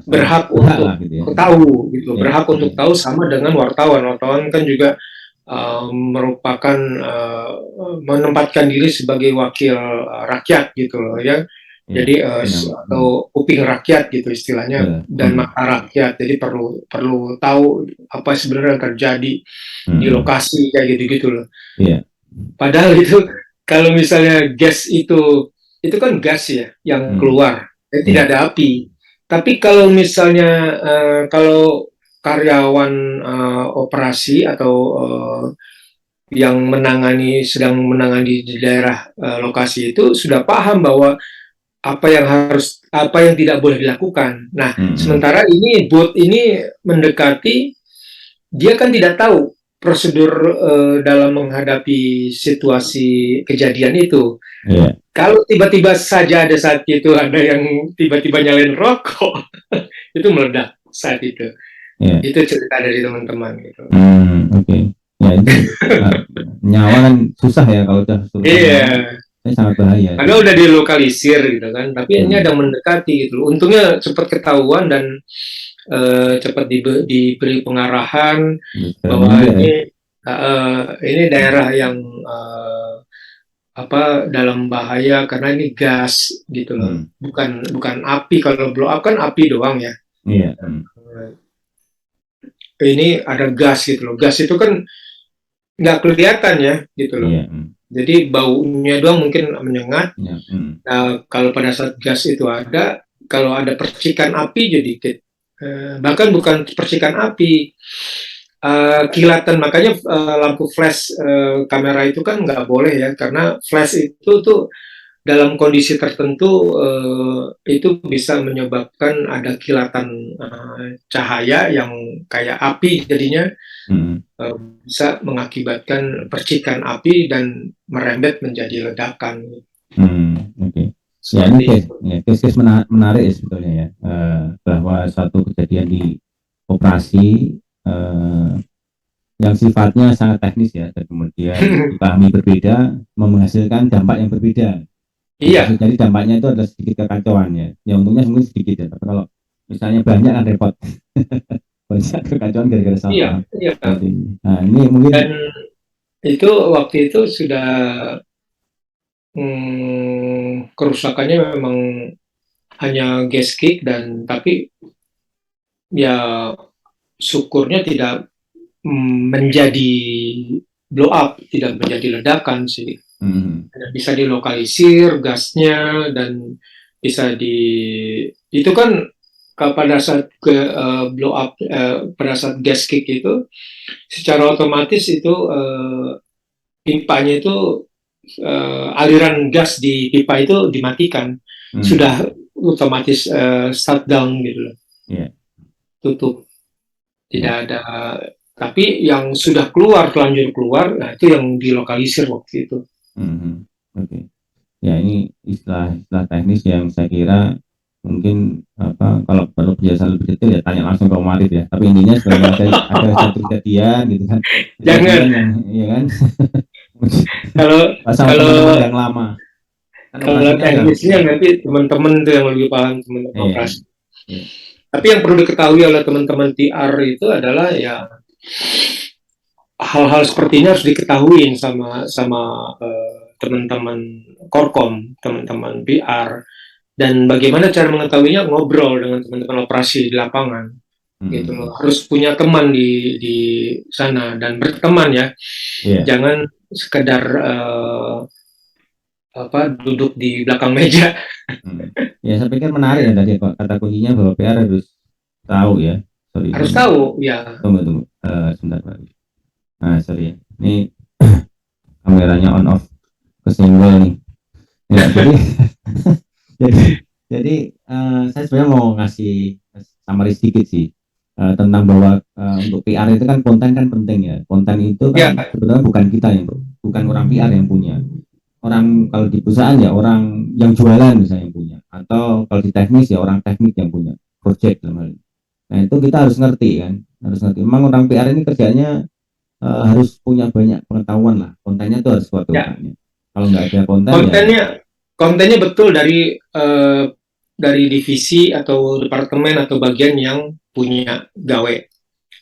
berhak untuk lah gitu ya. tahu gitu, Ya. berhak untuk tahu sama dengan wartawan. Wartawan kan juga merupakan menempatkan diri sebagai wakil rakyat gitu loh ya. Ya. Jadi atau kuping rakyat gitu istilahnya, dan mata rakyat. Jadi perlu tahu apa sebenarnya yang terjadi di lokasi kayak gitu-gitu loh. Iya. Padahal itu kalau misalnya gas itu kan gas ya yang keluar, tidak ada api. Tapi kalau misalnya kalau karyawan operasi atau yang sedang menangani di daerah lokasi itu sudah paham bahwa apa yang tidak boleh dilakukan. Nah, sementara ini bot ini mendekati, dia kan tidak tahu prosedur dalam menghadapi situasi kejadian itu. Yeah. Kalau tiba-tiba saja ada saat itu ada yang tiba-tiba nyalain rokok, itu meledak saat itu. Yeah. Itu cerita dari teman-teman gitu. Oke. Ya itu nyawa kan susah ya kalau udah. Iya. Ini sangat bahaya. Karena udah dilokalisir gitu kan, tapi ini ada mendekati gitu. Untungnya cepat ketahuan dan cepat diberi pengarahan bahwa ini daerah yang dalam bahaya karena ini gas gitu loh, bukan api. Kalau blow up kan api doang ya. Iya. Ini ada gas gitu loh. Gas itu kan nggak kelihatan ya gitu loh. Iya. Jadi baunya doang mungkin menyengat. Nah, kalau pada saat gas itu ada, kalau ada percikan api jadi bahkan bukan percikan api, kilatan. Makanya lampu flash kamera itu kan nggak boleh ya, karena flash itu tuh dalam kondisi tertentu itu bisa menyebabkan ada kilatan cahaya yang kayak api, jadinya bisa mengakibatkan percikan api dan merembet menjadi ledakan. Okay. Ya ini case menarik ya sebetulnya ya, bahwa suatu kejadian di operasi yang sifatnya sangat teknis ya, dan kemudian dipahami berbeda menghasilkan dampak yang berbeda. Iya. Jadi dampaknya itu adalah sedikit kekacauan ya. Ya untungnya mungkin sedikit ya, tapi kalau misalnya banyak kan repot. Banyak kekacauan gara-gara salah. Iya, iya. Nah, ini mungkin. Dan itu waktu itu sudah kerusakannya memang hanya gas kick, dan tapi ya syukurnya tidak menjadi blow up, tidak menjadi ledakan sih. Bisa dilokalisir gasnya dan bisa itu kan pada saat blow up, pada saat gas kick itu secara otomatis itu pipanya itu aliran gas di pipa itu dimatikan, sudah otomatis shut down gitu loh. Yeah. Tutup, tidak ada. Tapi yang sudah terlanjur keluar, nah itu yang dilokalisir waktu itu. Okay. Ya ini istilah teknis yang saya kira mungkin kalau perlu penjelasan lebih detail ya tanya langsung ke Om Arif ya. Tapi intinya sebenarnya ada satu kejadian gitu kan. Jangan. Iya kan. kalau yang lama. Kalau teknisnya nanti teman-teman itu yang lebih paham, teman-teman operasi. Yeah. Tapi yang perlu diketahui oleh teman-teman TR itu adalah ya hal-hal seperti ini harus diketahui sama teman-teman Korkom, teman-teman PR, dan bagaimana cara mengetahuinya, ngobrol dengan teman-teman operasi di lapangan. Gitu loh. Harus punya teman di sana dan berteman ya. Yeah. Jangan sekedar duduk di belakang meja. Ya saya pikir menarik ya tadi kata kuncinya bahwa PR harus tahu ya sorry, Harus tahu, ya. tunggu, sebentar Pak. Sorry, ini kameranya on off kesenggol nih. Ya, jadi jadi saya sebenarnya mau ngasih summary sedikit sih, tentang bahwa untuk PR itu kan konten kan penting ya. Konten itu kan Ya, sebetulnya bukan kita yang, bukan orang PR yang punya. Orang kalau di perusahaan ya orang yang jualan misalnya yang punya, atau kalau di teknis ya orang teknik yang punya project dalam hal ini. Nah itu kita harus ngerti kan, harus ngerti. Memang orang PR ini kerjanya harus punya banyak pengetahuan lah. Kontennya itu harus kuat ya. kontennya. Kalau nggak ada konten ya, Kontennya, kontennya betul dari divisi atau departemen atau bagian yang punya gawe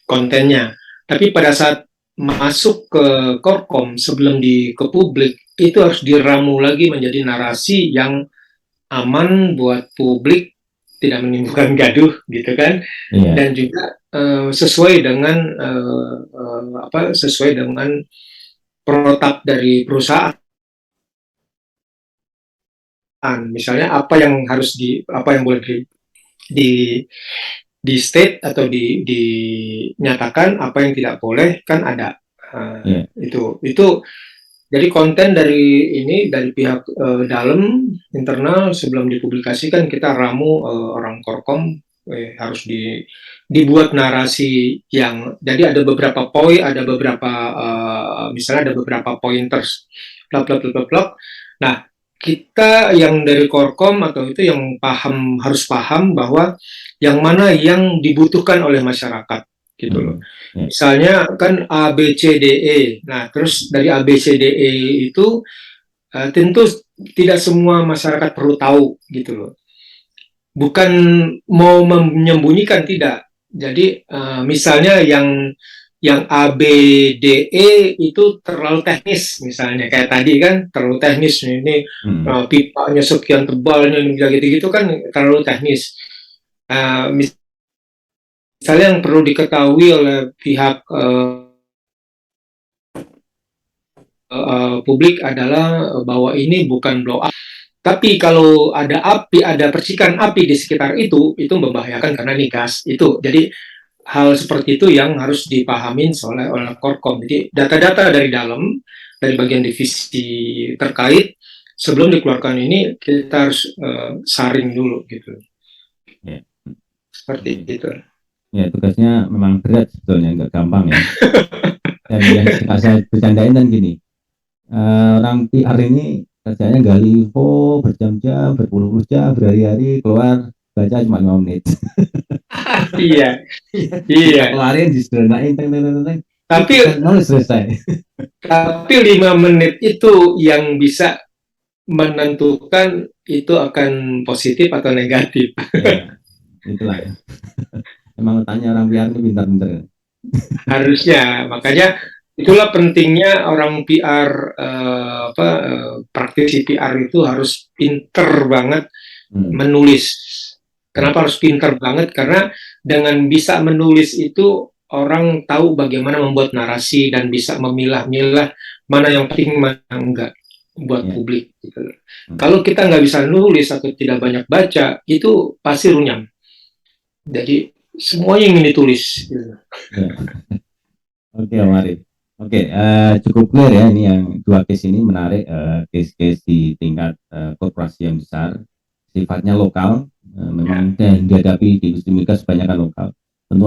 kontennya. Tapi pada saat masuk ke Korkom sebelum ke publik itu harus diramu lagi menjadi narasi yang aman buat publik, tidak menimbulkan gaduh gitu kan, iya, dan juga sesuai dengan sesuai dengan protap dari perusahaan. Misalnya apa yang boleh di di state atau dinyatakan, apa yang tidak boleh kan ada. iya, Itu jadi konten dari pihak dalam internal sebelum dipublikasikan kita ramu orang Korkom, harus dibuat narasi yang, jadi ada beberapa poin, ada beberapa misalnya ada beberapa pointers, plak plak plak plak. Nah, kita yang dari Korkom atau itu yang harus paham bahwa yang mana yang dibutuhkan oleh masyarakat gitu loh. iya, Misalnya kan A, B, C, D, E. Nah, terus dari A, B, C, D, E itu tentu tidak semua masyarakat perlu tahu gitu loh. Bukan mau menyembunyikan, tidak. Jadi misalnya yang A, B, D, E itu terlalu teknis misalnya. Kayak tadi kan terlalu teknis. Ini pipanya sekian tebalnya, gitu-gitu kan terlalu teknis. Misalnya yang perlu diketahui oleh pihak publik adalah bahwa ini bukan blow up. Tapi kalau ada api, ada percikan api di sekitar itu membahayakan karena ini gas. Itu jadi hal seperti itu yang harus dipahamin oleh Korkom. Jadi data-data dari dalam, dari bagian divisi terkait sebelum dikeluarkan ini kita harus saring dulu gitu. iya. Seperti itu. Ya tugasnya memang berat sebetulnya, nggak gampang ya. Dan yang suka saya bercandain kan gini, orang PR ini kerjanya gali info berjam-jam, berpuluh-puluh jam, berhari-hari, keluar baca cuma 5 menit. Iya, Kita iya. keluarin, disederhanain, teng, teng, teng, teng. Tapi Nulis selesai. tapi 5 menit itu yang bisa menentukan itu akan positif atau negatif. Ya, itulah. Emang tanya orang PR ini pintar-pintar. Harusnya, makanya itulah pentingnya orang PR, praktisi PR itu harus pinter banget menulis. Kenapa harus pinter banget? Karena dengan bisa menulis itu orang tahu bagaimana membuat narasi dan bisa memilah-milah mana yang penting, mana yang enggak buat publik. Gitu. Kalau kita nggak bisa nulis atau tidak banyak baca, itu pasti runyam. Jadi semuanya ingin ditulis. Gitu. Oke, Mari. Oke, cukup clear ya, ini yang dua case ini menarik, case-case di tingkat korporasi yang besar, sifatnya lokal, memang yang dihadapi di industri migas kebanyakan lokal. Tentu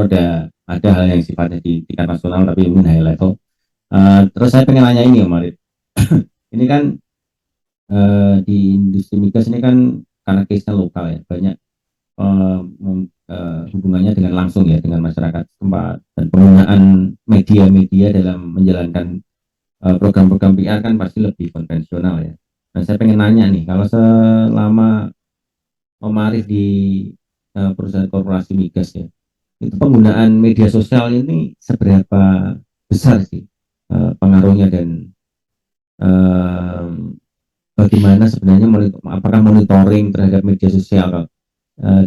ada hal yang sifatnya di tingkat nasional tapi mungkin high level. Terus saya pengen nanya ini, Mari. Ini kan di industri migas ini kan karena case-nya lokal ya, banyak hubungannya dengan langsung ya dengan masyarakat tempat, dan penggunaan media-media dalam menjalankan program-program PR kan pasti lebih konvensional ya. Nah saya pengen nanya nih, kalau selama Om Arif di perusahaan korporasi migas ya, itu penggunaan media sosial ini seberapa besar sih pengaruhnya, dan bagaimana sebenarnya apakah monitoring terhadap media sosial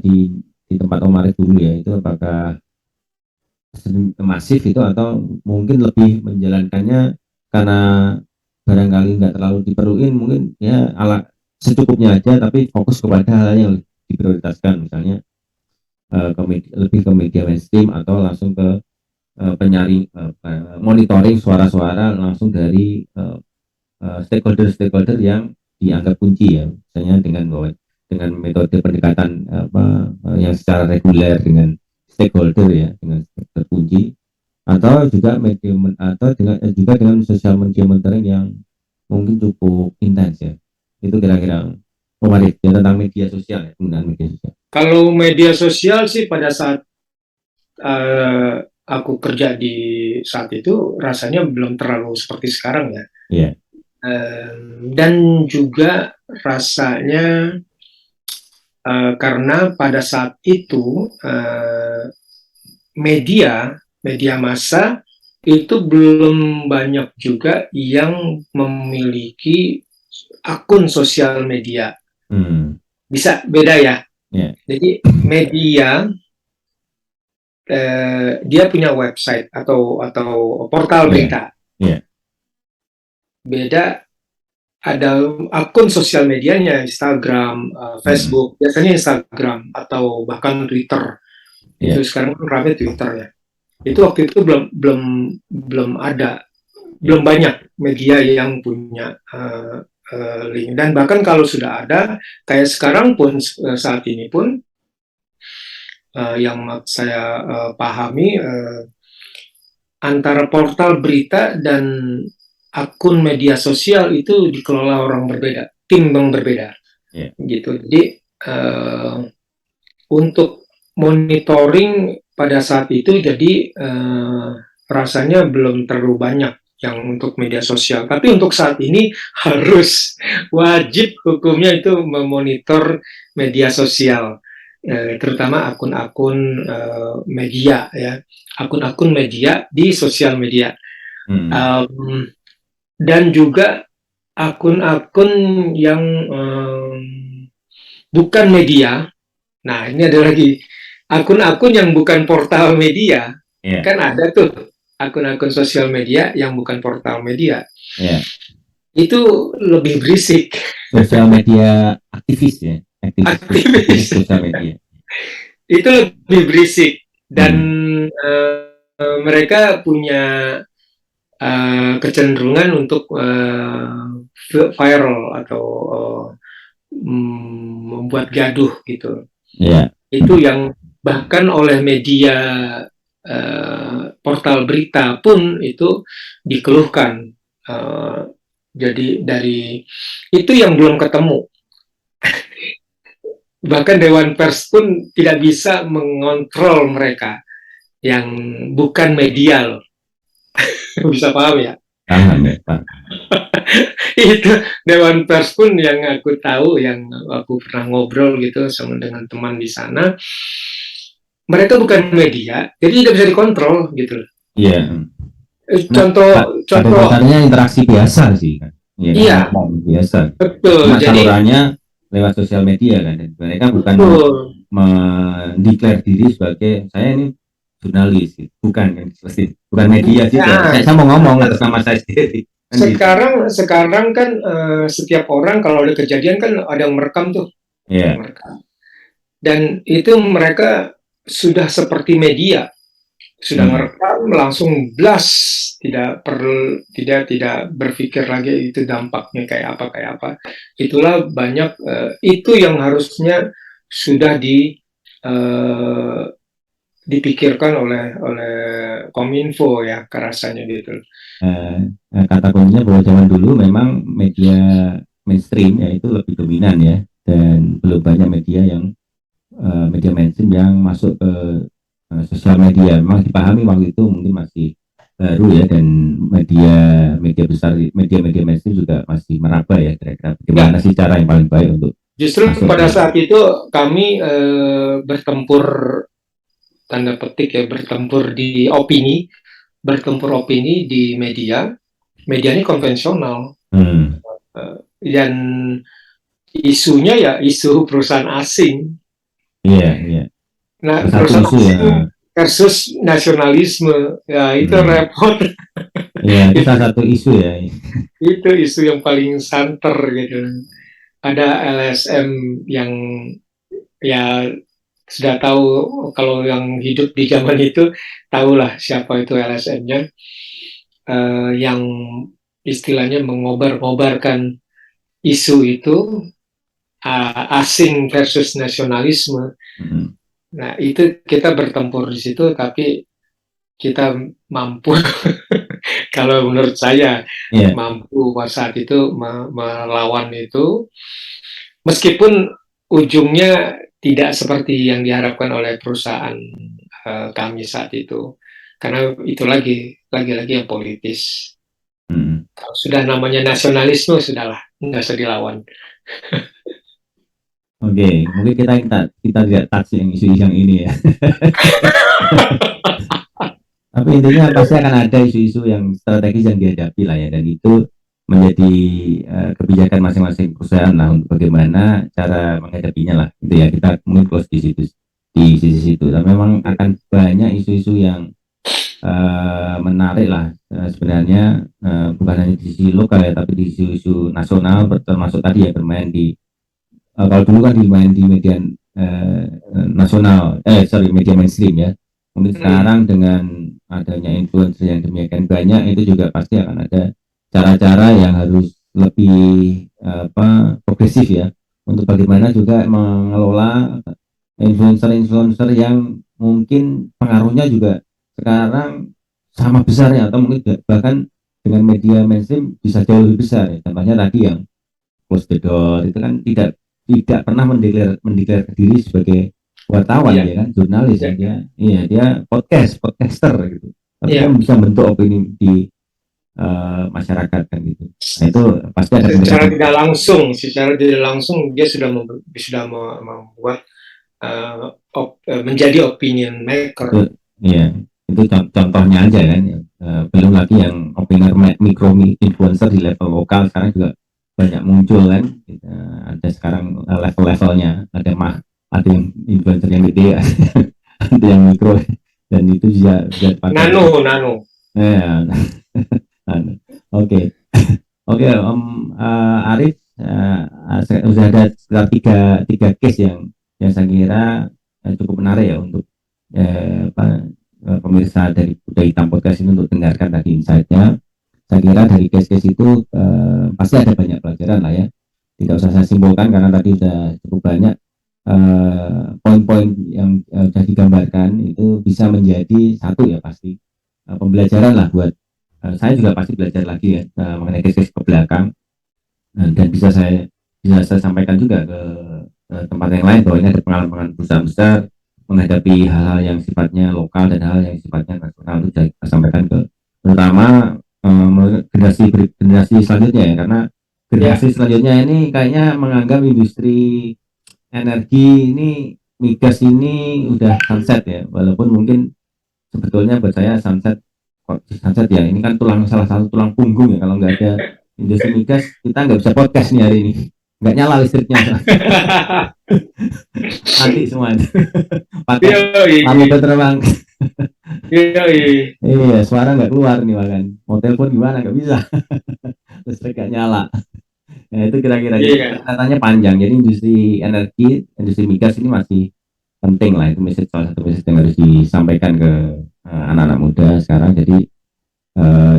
di tempat Om Arif dulu ya, itu apakah masif itu atau mungkin lebih menjalankannya karena barangkali nggak terlalu diperluin, mungkin ya ala secukupnya aja tapi fokus kepada hal yang diprioritaskan, misalnya lebih ke media mainstream atau langsung ke penyaring monitoring suara-suara langsung dari stakeholder-stakeholder yang dianggap kunci ya, misalnya dengan metode pendekatan yang secara reguler dengan stakeholder ya, dengan stakeholder kunci, atau juga medium atau juga dengan sosial media monitoring yang mungkin cukup intens ya. Itu kira-kira Marit ya, tentang media sosial ya, penggunaan media sosial. Kalau media sosial sih pada saat aku kerja di saat itu rasanya belum terlalu seperti sekarang ya. Iya. Dan juga rasanya karena pada saat itu media massa itu belum banyak juga yang memiliki akun sosial media. Bisa beda ya. Yeah. Jadi media dia punya website atau portal berita. Yeah. Beda ada akun sosial medianya, Instagram, Facebook, biasanya Instagram atau bahkan Twitter. Itu sekarang ramai Twitter ya. Itu waktu itu belum ada, belum banyak media yang punya link. Dan bahkan kalau sudah ada, kayak sekarang pun saat ini pun yang saya pahami antara portal berita dan akun media sosial itu dikelola orang berbeda, tim yang berbeda, gitu. Jadi untuk monitoring pada saat itu, jadi rasanya belum terlalu banyak yang untuk media sosial. Tapi untuk saat ini harus wajib hukumnya itu memonitor media sosial, terutama akun-akun media ya, akun-akun media di sosial media. Dan juga akun-akun yang bukan media. Nah, ini ada lagi akun-akun yang bukan portal media. Kan ada tuh akun-akun sosial media yang bukan portal media. Itu lebih berisik. Sosial media aktivis ya. Aktivis sosial media. Itu lebih berisik dan mereka punya kecenderungan untuk viral atau membuat gaduh gitu. Itu yang bahkan oleh media portal berita pun itu dikeluhkan. Jadi dari itu yang belum ketemu. Bahkan Dewan Pers pun tidak bisa mengontrol mereka yang bukan media loh. Bisa paham ya? Paham ya, Pak. Itu Dewan Pers pun yang aku tahu, yang aku pernah ngobrol gitu sama dengan teman di sana, mereka bukan media, jadi tidak bisa dikontrol gitu. Iya. Contohnya interaksi biasa sih kan. Iya. Biasa. Betul. Jadi salurannya lewat sosial media kan. Mereka bukan mendeklar diri sebagai saya ini jurnalis, bukan kan, bukan media sih. Saya mau ngomong atas nama saya sendiri. Sekarang kan setiap orang kalau ada kejadian kan ada yang merekam tuh. Merekam. Dan itu mereka sudah seperti media, sudah merekam langsung blast, tidak berpikir lagi itu dampaknya kayak apa. Itulah banyak itu yang harusnya sudah dipikirkan oleh Kominfo ya, rasanya gitu. Kata kuncinya bahwa zaman dulu memang media mainstream ya itu lebih dominan ya, dan belum banyak media yang media mainstream yang masuk ke sosial media. Memang dipahami waktu itu mungkin masih baru ya, dan media besar, media mainstream juga masih meraba ya, kira-kira bagaimana sih cara yang paling baik untuk justru pada saat itu kami bertempur tanda petik ya, bertempur opini di media ini konvensional, dan isunya ya isu perusahaan asing. Nah, perusahaan asing versus nasionalisme, ya itu repot. Iya, itu salah satu isu ya. Itu isu yang paling santer gitu. Ada LSM yang ya sudah tahu, kalau yang hidup di zaman itu tahulah siapa itu LSM-nya, yang istilahnya mengobar-ngobarkan isu itu, asing versus nasionalisme. Mm. Nah, itu kita bertempur di situ, tapi kita mampu, kalau menurut saya, Iya, mampu pada saat itu melawan itu, meskipun ujungnya tidak seperti yang diharapkan oleh perusahaan kami saat itu. Karena itu lagi-lagi yang politis. mm. Kalau sudah namanya nasionalisme, sudahlah, nggak usah dilawan. Oke, mungkin kita tidak touch yang isu-isu yang ini ya. Tapi intinya pasti akan ada isu-isu yang strategis yang dihadapi lah ya, dan itu menjadi kebijakan masing-masing perusahaan lah untuk bagaimana cara menghadapinya lah. Itu ya, kita mungkin close di situ, di sisi situ. Tapi memang akan banyak isu-isu yang menarik lah, sebenarnya, bukan hanya di sisi lokal ya, tapi di isu-isu nasional, termasuk tadi ya bermain di, kalau dulu kan dimain di media nasional, media mainstream ya. Mungkin sekarang dengan adanya influencer yang demikian banyak, itu juga pasti akan ada cara-cara yang harus lebih progresif ya, untuk bagaimana juga mengelola influencer-influencer yang mungkin pengaruhnya juga sekarang sama besarnya, atau mungkin bahkan dengan media mainstream bisa jauh lebih besar ya. Contohnya tadi yang close the door itu kan tidak pernah mendeklar diri sebagai wartawan, Iya, ya kan, jurnalis ya, iya, dia podcaster gitu, tapi dia iya. bisa bentuk opini di masyarakat kan gitu. Nah itu pasti ada pendekatan. Secara tidak langsung dia sudah membuat, menjadi opinion Itu maker. ya, itu contohnya aja kan ya. Belum lagi yang opiner mikro influencer di level lokal sekarang juga banyak muncul kan. Ada sekarang level-levelnya, ada yang influencer yang gede, ada yang mikro, dan itu bisa dipakai untuk Nano. ya. Oke. Oke, Om Arif, sudah ada sekitar tiga case yang saya kira cukup menarik ya untuk pemirsa dari Budaya Hitam Podcast ini untuk dengarkan tadi insight-nya. Saya kira dari case-case itu pasti ada banyak pelajaran lah ya. Tidak usah saya simpulkan karena tadi sudah cukup banyak poin-poin yang sudah digambarkan, itu bisa menjadi satu ya pasti pembelajaran lah buat saya juga pasti belajar lagi ya mengenai case-case ke belakang. Dan bisa saya sampaikan juga ke tempat yang lain bahwa ini ada pengalaman perusahaan besar menghadapi hal-hal yang sifatnya lokal dan hal yang sifatnya nasional, itu saya sampaikan ke terutama generasi selanjutnya ya, karena Ya, generasi selanjutnya ini kayaknya menganggap industri energi ini, migas ini udah sunset ya, walaupun mungkin sebetulnya buat saya sunset, kok sunset ya, ini kan salah satu tulang punggung ya. Kalau nggak ada industri migas, kita nggak bisa podcast nih hari ini, nggak nyala listriknya, mati semua. Pakai lampu yoi, terbang. yoi. Iya, suara nggak keluar nih, bahkan mau telepon gimana nggak bisa, listrik nggak nyala. Nah itu kira-kira, jadi Iya. katanya panjang. Jadi industri migas ini masih penting lah, itu salah satu message yang harus disampaikan ke anak-anak muda sekarang. Jadi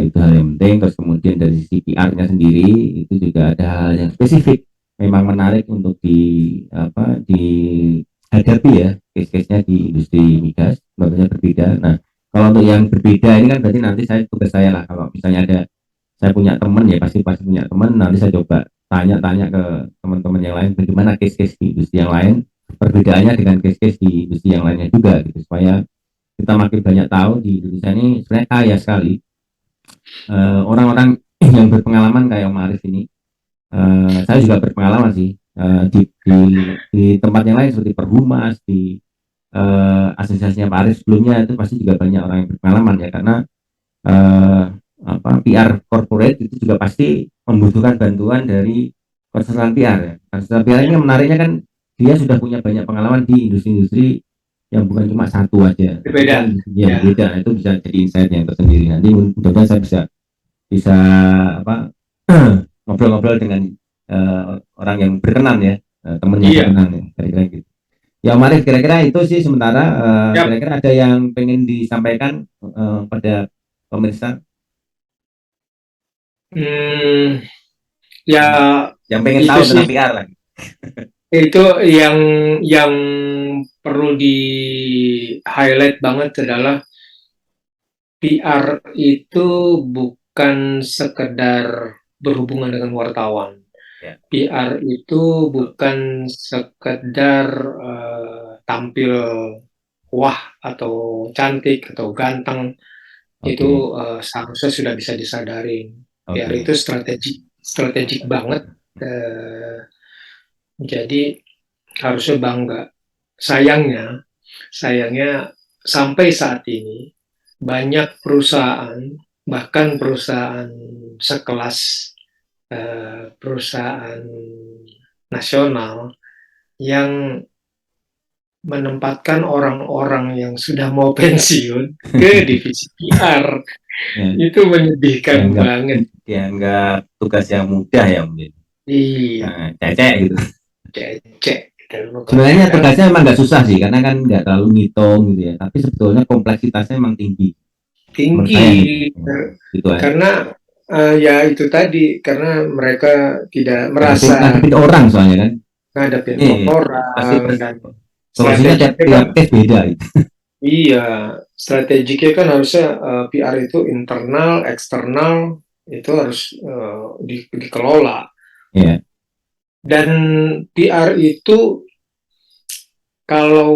itu hal yang penting. Terus kemudian dari sisi PR-nya sendiri itu juga ada hal yang spesifik, memang menarik untuk dihadapi ya, case-case-nya di industri migas tentunya berbeda. Nah kalau untuk yang berbeda ini kan berarti nanti tugas saya lah, kalau misalnya saya punya teman ya, pasti pasti punya teman, nanti saya coba tanya-tanya ke teman-teman yang lain bagaimana case-case di industri yang lain, perbedaannya dengan case-case di industri yang lainnya juga gitu, supaya kita makin banyak tahu di Indonesia ini sebenarnya kaya sekali orang-orang yang berpengalaman kayak Om Arif ini. Saya juga berpengalaman sih di tempat yang lain seperti Perhumas, di asosiasinya Pak Arif sebelumnya, itu pasti juga banyak orang yang berpengalaman ya, karena eh, PR corporate itu juga pasti membutuhkan bantuan dari konsultan PR ya. Konsultan PR ini menariknya kan, dia sudah punya banyak pengalaman di industri-industri yang bukan cuma satu aja, tapi Berbeda. kan yang Ya, berbeda. Itu bisa jadi insight yang tersendiri. Nanti mudah-mudahan saya bisa bisa apa ngobrol-ngobrol dengan orang yang berkenan ya, teman yang iya. berkenan ya, kira-kira gitu. Ya Marif, kira-kira itu sih sementara. Yap. Kira-kira ada yang pengen disampaikan pada pemirsa, Hmm, ya yang yang pengen itu tahu sih, tentang PR lah. itu yang perlu di highlight banget adalah PR itu bukan sekedar berhubungan dengan wartawan. Ya, PR itu betul. bukan sekedar tampil wah atau cantik atau ganteng. Itu Oke, seharusnya sudah bisa disadarin. PR oke. itu strategik strategik banget. Eh, jadi harusnya bangga. Sayangnya, sayangnya sampai saat ini banyak perusahaan, bahkan perusahaan sekelas perusahaan nasional yang menempatkan orang-orang yang sudah mau pensiun ke divisi PR. Ya, Itu menyedihkan dianggap banget. dianggap tugas yang mudah ya mungkin. Iya, Nah, cecek gitu. cek dan pokoknya Sebenarnya kan tugasnya emang nggak susah sih, karena kan nggak terlalu ngitung gitu ya. Tapi sebetulnya kompleksitasnya emang tinggi. Menurut tinggi saya gitu. Gitu ya. karena ya itu tadi karena mereka tidak Ngadepin, merasa ngadepin orang soalnya kan. ngadepin Iya, pasti orang dan solusinya tiap strateginya kan tiap case beda gitu. iya strateginya kan harusnya PR itu internal eksternal itu harus dikelola Iya, dan PR itu kalau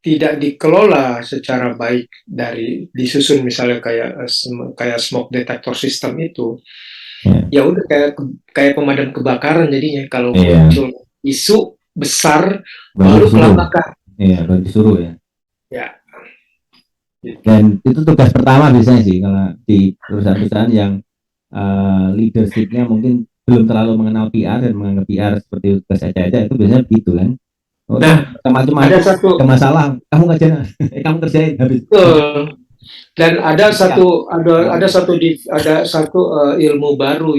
tidak dikelola secara baik dari disusun misalnya kayak kayak smoke detector system itu iya, ya udah kayak kayak pemadam kebakaran jadinya kalau iya. muncul isu besar Baru baru disuruh. kelabakan Iya, baru disuruh ya. ya gitu. Dan itu tugas pertama biasanya sih kalau di perusahaan-perusahaan yang leadershipnya mungkin belum terlalu mengenal PR dan menganggap PR seperti tugas aja itu biasanya begitu kan. Oh Nah, ini macam ada ada satu masalah, kamu kerjain, kamu kerjain habis. dan ada Siap. satu ada satu ilmu baru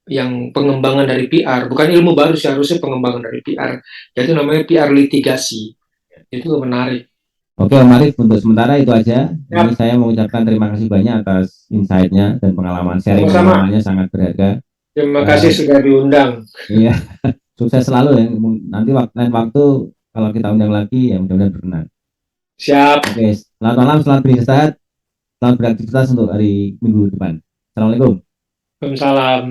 yang pengembangan dari PR bukan ilmu baru sih harusnya pengembangan dari PR yaitu namanya PR litigasi itu menarik. Oke, Om Arif, untuk sementara itu aja. Ini Ya, saya mengucapkan terima kasih banyak atas insight-nya dan pengalaman, sharing sama-sama. pengalamannya sangat berharga. Terima kasih Uh, sudah diundang. iya, sukses selalu ya. Nanti lain waktu kalau kita undang lagi ya mudah-mudahan berkenan. Siap. Oke, selamat malam, selamat beristirahat, selamat beraktivitas untuk hari Minggu depan. Assalamualaikum. Waalaikumsalam.